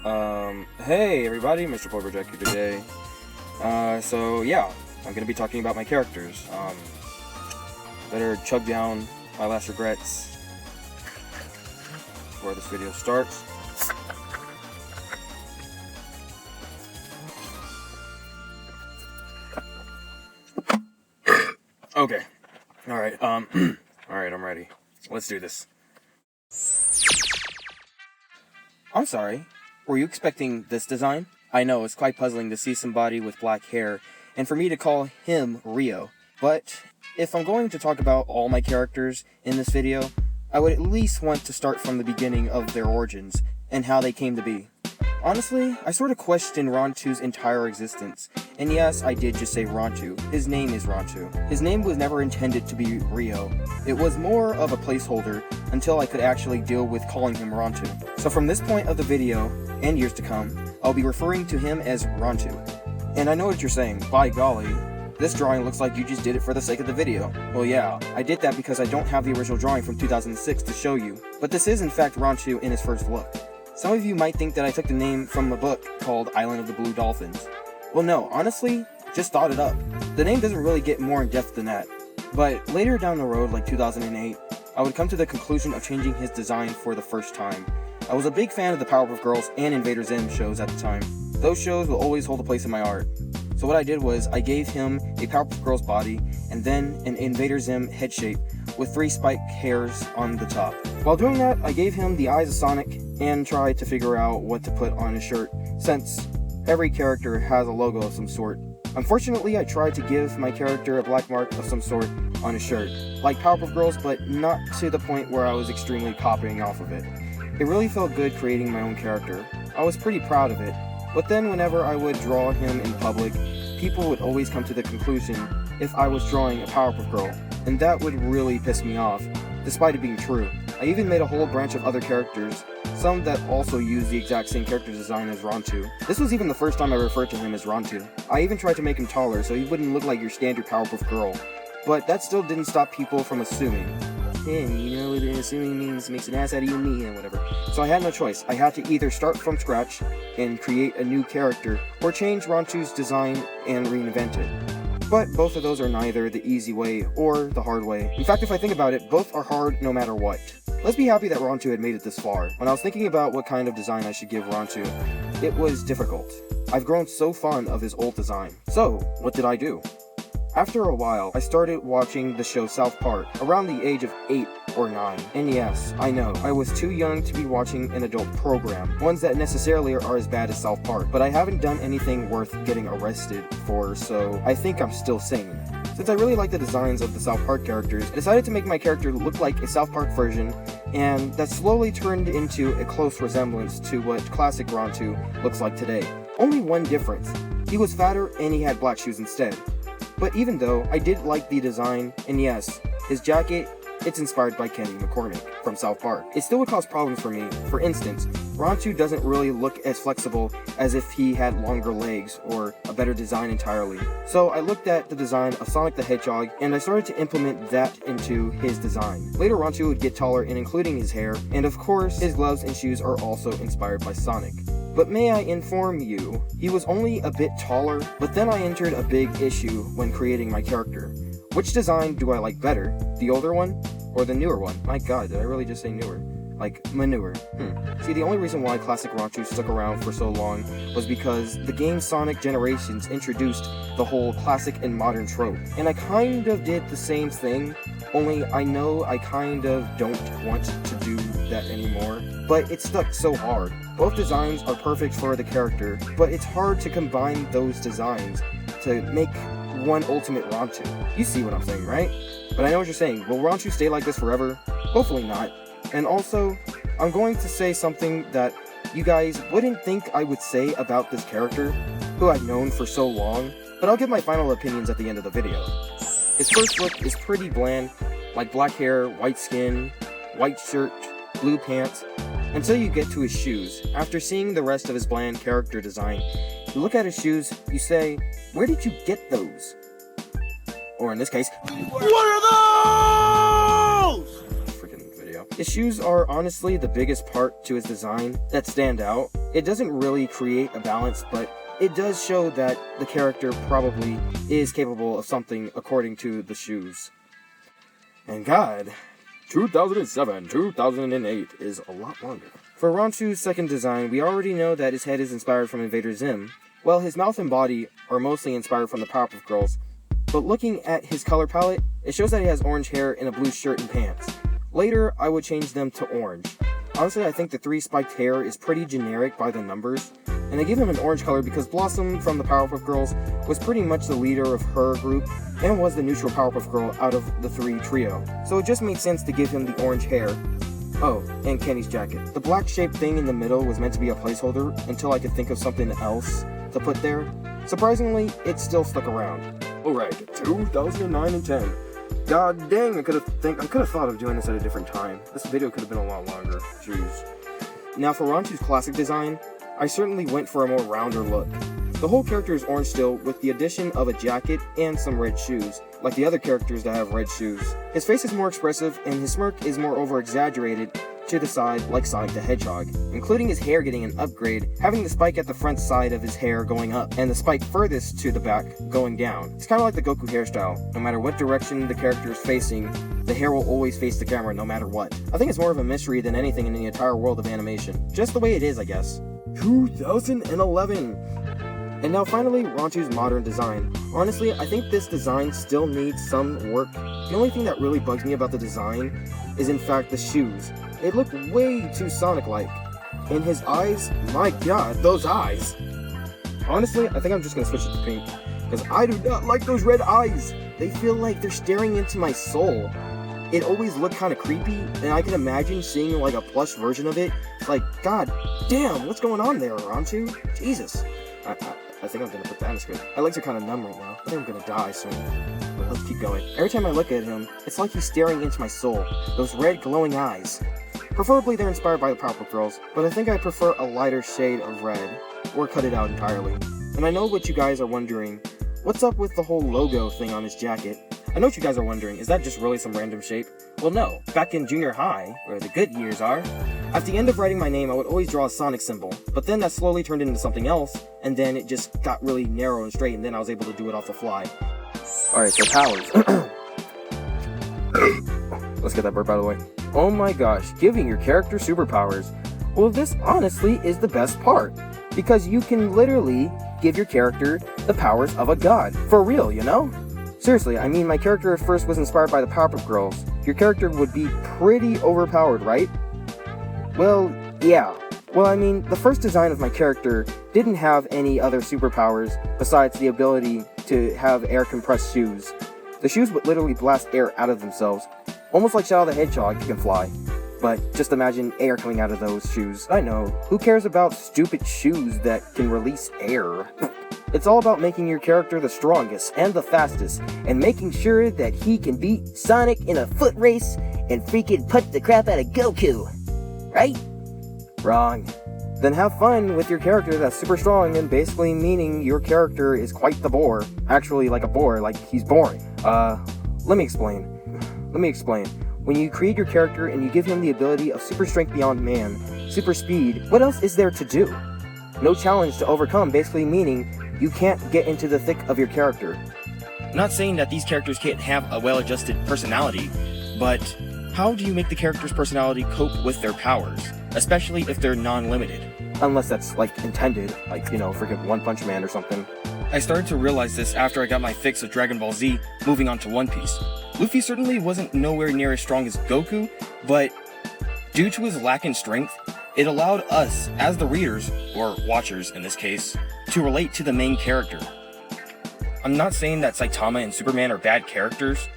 Hey everybody, Mr. Pulverjack here today. So yeah, I'm gonna be talking about my characters. Better chug down my last regrets before this video starts. Okay. Alright, alright, I'm ready. Let's do this. I'm sorry. Were you expecting this design? I know, it's quite puzzling to see somebody with black hair, and for me to call him Rio. But, if I'm going to talk about all my characters in this video, I would at least want to start from the beginning of their origins, and how they came to be. Honestly, I sort of questioned Rounto's entire existence, and yes, I did just say Rounto. His name is Rounto. His name was never intended to be Rio. It was more of a placeholder until I could actually deal with calling him Rounto. So from this point of the video, and years to come, I'll be referring to him as Rounto. And I know what you're saying, by golly, this drawing looks like you just did it for the sake of the video. Well yeah, I did that because I don't have the original drawing from 2006 to show you, but this is in fact Rounto in his first look. Some of you might think that I took the name from a book called Island of the Blue Dolphins. Well no, honestly, just thought it up. The name doesn't really get more in depth than that. But later down the road, like 2008, I would come to the conclusion of changing his design for the first time. I was a big fan of the Powerpuff Girls and Invader Zim shows at the time. Those shows will always hold a place in my art. So what I did was, I gave him a Powerpuff Girls body, and then an Invader Zim head shape with 3 spike hairs on the top. While doing that, I gave him the eyes of Sonic, and tried to figure out what to put on his shirt, since every character has a logo of some sort. Unfortunately, I tried to give my character a black mark of some sort on his shirt, like Powerpuff Girls, but not to the point where I was extremely copying off of it. It really felt good creating my own character. I was pretty proud of it, but then whenever I would draw him in public, people would always come to the conclusion if I was drawing a Powerpuff Girl, and that would really piss me off, despite it being true. I even made a whole branch of other characters, some that also use the exact same character design as Rounto. This was even the first time I referred to him as Rounto. I even tried to make him taller so he wouldn't look like your standard Powerpuff Girl, but that still didn't stop people from assuming. Hey, you know what assuming means, makes an ass out of you and me and whatever. So I had no choice. I had to either start from scratch and create a new character, or change Rounto's design and reinvent it. But both of those are neither the easy way or the hard way. In fact, if I think about it, both are hard no matter what. Let's be happy that Rounto had made it this far. When I was thinking about what kind of design I should give Rounto, it was difficult. I've grown so fond of his old design. So, what did I do? After a while, I started watching the show South Park, around the age of 8 or 9. And yes, I know, I was too young to be watching an adult program, ones that necessarily are as bad as South Park, but I haven't done anything worth getting arrested for, so I think I'm still sane. Since I really like the designs of the South Park characters, I decided to make my character look like a South Park version, and that slowly turned into a close resemblance to what classic Rounto looks like today. Only one difference. He was fatter and he had black shoes instead. But even though I did like the design, and yes, his jacket, it's inspired by Kenny McCormick from South Park, it still would cause problems for me. For instance, Rounto doesn't really look as flexible as if he had longer legs or a better design entirely. So I looked at the design of Sonic the Hedgehog and I started to implement that into his design. Later Rounto would get taller and including his hair, and of course his gloves and shoes are also inspired by Sonic. But may I inform you, he was only a bit taller, but then I entered a big issue when creating my character. Which design do I like better? The older one? Or the newer one? My god, did I really just say newer? Like, manure. See, the only reason why classic Rounto stuck around for so long was because the game Sonic Generations introduced the whole classic and modern trope. And I kind of did the same thing, only I know I kind of don't want to do that anymore. But it stuck so hard. Both designs are perfect for the character, but it's hard to combine those designs to make one ultimate Rounto. You see what I'm saying, right? But I know what you're saying. Will Rounto stay like this forever? Hopefully not. And also, I'm going to say something that you guys wouldn't think I would say about this character, who I've known for so long, but I'll give my final opinions at the end of the video. His first look is pretty bland, like black hair, white skin, white shirt, blue pants, until you get to his shoes. After seeing the rest of his bland character design, you look at his shoes, you say, where did you get those? Or in this case, what are those? Freaking video. His shoes are honestly the biggest part to his design that stand out. It doesn't really create a balance, but it does show that the character probably is capable of something according to the shoes. And God, 2007, 2008 is a lot longer. For Rounto's second design, we already know that his head is inspired from Invader Zim, while his mouth and body are mostly inspired from the Powerpuff Girls. But looking at his color palette, it shows that he has orange hair and a blue shirt and pants. Later, I would change them to orange. Honestly, I think the 3 spiked hair is pretty generic by the numbers, and I give him an orange color because Blossom from the Powerpuff Girls was pretty much the leader of her group and was the neutral Powerpuff Girl out of the 3 trio. So it just made sense to give him the orange hair. Oh, and Kenny's jacket. The black shaped thing in the middle was meant to be a placeholder until I could think of something else to put there. Surprisingly, it still stuck around. Alright, 2009 and 10. God dang, I could have thought of doing this at a different time. This video could have been a lot longer. Jeez. Now for Rounto's classic design, I certainly went for a more rounder look. The whole character is orange still, with the addition of a jacket and some red shoes, like the other characters that have red shoes. His face is more expressive, and his smirk is more over-exaggerated to the side like Sonic the Hedgehog, including his hair getting an upgrade, having the spike at the front side of his hair going up, and the spike furthest to the back going down. It's kind of like the Goku hairstyle. No matter what direction the character is facing, the hair will always face the camera no matter what. I think it's more of a mystery than anything in the entire world of animation. Just the way it is, I guess. 2011! And now finally, Rounto's modern design. Honestly, I think this design still needs some work. The only thing that really bugs me about the design is in fact the shoes. They look way too Sonic-like. And his eyes, my god, those eyes! Honestly, I think I'm just gonna switch it to pink, because I do not like those red eyes! They feel like they're staring into my soul. It always looked kind of creepy, and I can imagine seeing like a plush version of it. It's like, god damn, what's going on there, Rounto? Jesus. I think I'm gonna put that in the script. My legs are kind of numb right now. I think I'm gonna die soon. But let's keep going. Every time I look at him, it's like he's staring into my soul. Those red glowing eyes. Preferably they're inspired by the Powerpuff Girls, but I think I prefer a lighter shade of red, or cut it out entirely. And I know what you guys are wondering. What's up with the whole logo thing on his jacket? I know what you guys are wondering, is that just really some random shape? Well no, back in junior high, where the good years are, at the end of writing my name I would always draw a Sonic symbol, but then that slowly turned into something else, and then it just got really narrow and straight, and then I was able to do it off the fly. Alright, so powers. Let's get that burp out of the way. Oh my gosh, giving your character superpowers. Well, this honestly is the best part, because you can literally give your character the powers of a god. For real, you know? Seriously, I mean, my character at first was inspired by the Powerpuff Girls. Your character would be pretty overpowered, right? Well, yeah. Well, I mean, the first design of my character didn't have any other superpowers besides the ability to have air-compressed shoes. The shoes would literally blast air out of themselves, almost like Shadow the Hedgehog can fly. But just imagine air coming out of those shoes. I know, who cares about stupid shoes that can release air? It's all about making your character the strongest and the fastest, and making sure that he can beat Sonic in a foot race and freaking punch the crap out of Goku. Right? Wrong. Then have fun with your character that's super strong and basically meaning your character is quite the bore. Actually, like a bore, like he's boring. Let me explain. When you create your character and you give him the ability of super strength beyond man, super speed, what else is there to do? No challenge to overcome, basically meaning you can't get into the thick of your character. I'm not saying that these characters can't have a well-adjusted personality, but how do you make the character's personality cope with their powers, especially if they're non-limited? Unless that's, like, intended, like, you know, freaking One Punch Man or something. I started to realize this after I got my fix of Dragon Ball Z, moving on to One Piece. Luffy certainly wasn't nowhere near as strong as Goku, but due to his lack in strength, it allowed us, as the readers, or watchers in this case, to relate to the main character. I'm not saying that Saitama and Superman are bad characters,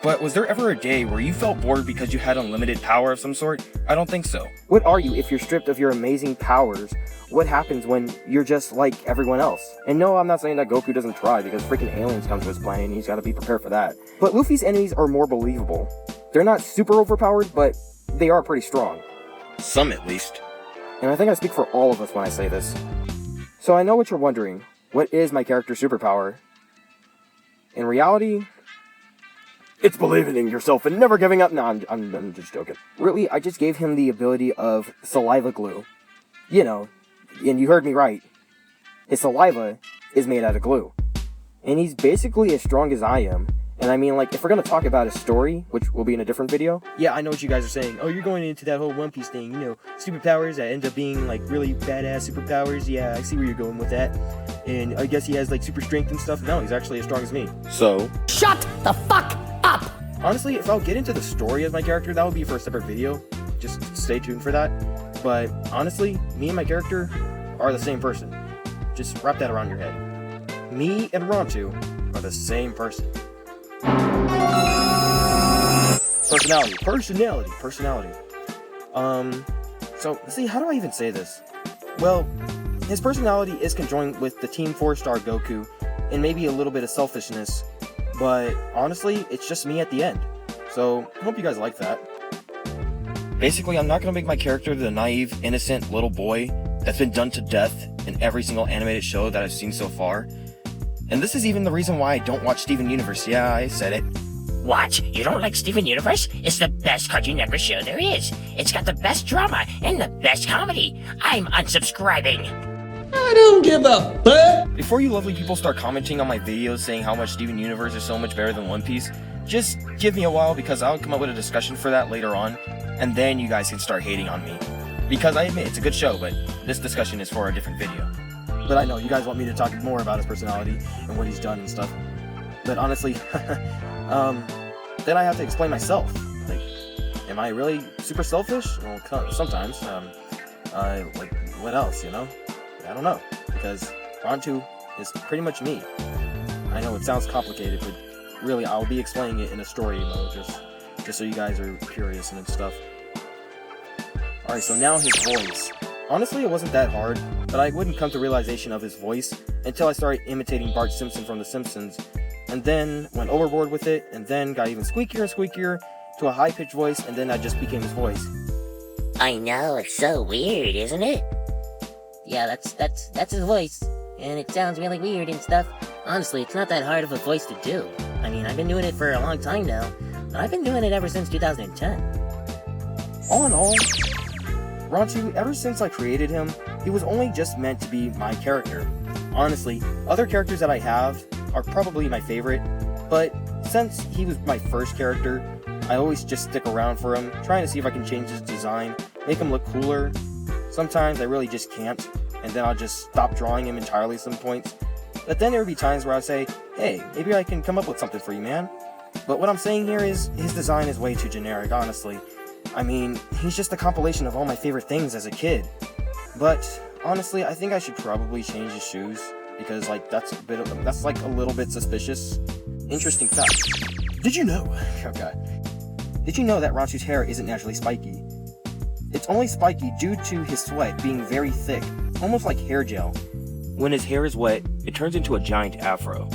but was there ever a day where you felt bored because you had unlimited power of some sort? I don't think so. What are you if you're stripped of your amazing powers? What happens when you're just like everyone else? And no, I'm not saying that Goku doesn't try, because freaking aliens come to his planet and he's gotta be prepared for that. But Luffy's enemies are more believable. They're not super overpowered, but they are pretty strong. Some at least. And I think I speak for all of us when I say this. So I know what you're wondering. What is my character's superpower? In reality, It's believing in yourself and never giving up. No, I'm just joking. Really, I just gave him the ability of saliva glue. You know, and you heard me right. His saliva is made out of glue. And he's basically as strong as I am. And I mean, like, if we're going to talk about his story, which will be in a different video. Yeah, I know what you guys are saying. Oh, you're going into that whole One Piece thing. You know, superpowers that end up being, like, really badass superpowers. Yeah, I see where you're going with that. And I guess he has, like, super strength and stuff. No, he's actually as strong as me. So... shut the fuck up! Honestly, if I'll get into the story of my character, that would be for a separate video. Just stay tuned for that. But, honestly, me and my character are the same person. Just wrap that around your head. Me and Rounto are the same person. Personality. So, see, how do I even say this? Well, his personality is conjoined with the Team 4-star Goku, and maybe a little bit of selfishness, but honestly, it's just me at the end. So, I hope you guys like that. Basically, I'm not going to make my character the naive, innocent little boy that's been done to death in every single animated show that I've seen so far. And this is even the reason why I don't watch Steven Universe. Yeah, I said it. What? You don't like Steven Universe? It's the best Cartoon Network show there is. It's got the best drama and the best comedy. I'm unsubscribing. I don't give a fuck. Before you lovely people start commenting on my videos saying how much Steven Universe is so much better than One Piece, just give me a while because I'll come up with a discussion for that later on, and then you guys can start hating on me. Because I admit, it's a good show, but this discussion is for a different video. But I know, you guys want me to talk more about his personality and what he's done and stuff. But honestly, then I have to explain myself. Like, am I really super selfish? Well, sometimes. Like, what else, you know? I don't know. Because Rounto is pretty much me. I know it sounds complicated, but really, I'll be explaining it in a story mode, just so you guys are curious and stuff. Alright, so now his voice. Honestly, it wasn't that hard, but I wouldn't come to realization of his voice until I started imitating Bart Simpson from The Simpsons, and then went overboard with it, and then got even squeakier and squeakier to a high-pitched voice, and then I just became his voice. I know, it's so weird, isn't it? Yeah, that's his voice, and it sounds really weird and stuff. Honestly, it's not that hard of a voice to do. I mean, I've been doing it for a long time now, but I've been doing it ever since 2010. All in all, Rounto, ever since I created him, he was only just meant to be my character. Honestly, other characters that I have are probably my favorite, but since he was my first character, I always just stick around for him, trying to see if I can change his design, make him look cooler. Sometimes I really just can't, and then I'll just stop drawing him entirely some points. But then there would be times where I say, hey, maybe I can come up with something for you, man. But what I'm saying here is, his design is way too generic, honestly. I mean, he's just a compilation of all my favorite things as a kid. But honestly, I think I should probably change his shoes because, like, that's like a little bit suspicious. Interesting fact. Did you know? Oh god. Did you know that Rounto's hair isn't naturally spiky? It's only spiky due to his sweat being very thick, almost like hair gel. When his hair is wet, it turns into a giant afro.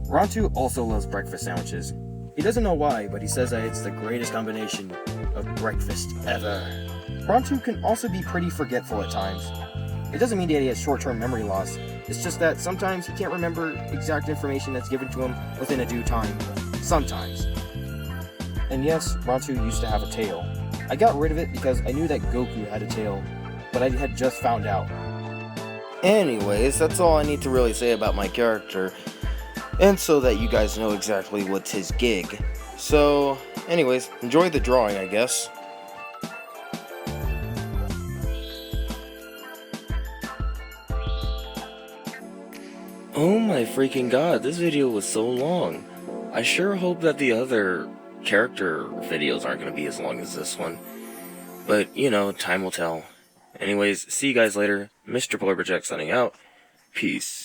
Rounto also loves breakfast sandwiches. He doesn't know why, but he says that it's the greatest combination of breakfast ever. Rounto can also be pretty forgetful at times. It doesn't mean that he has short-term memory loss. It's just that sometimes he can't remember exact information that's given to him within a due time. Sometimes. And yes, Rounto used to have a tail. I got rid of it because I knew that Goku had a tail, but I had just found out. Anyways, that's all I need to really say about my character, and so that you guys know exactly what's his gig. So, anyways, enjoy the drawing, I guess. Oh my freaking god, this video was so long. I sure hope that the other character videos aren't going to be as long as this one. But, you know, time will tell. Anyways, see you guys later. Mr. Polar Project signing out. Peace.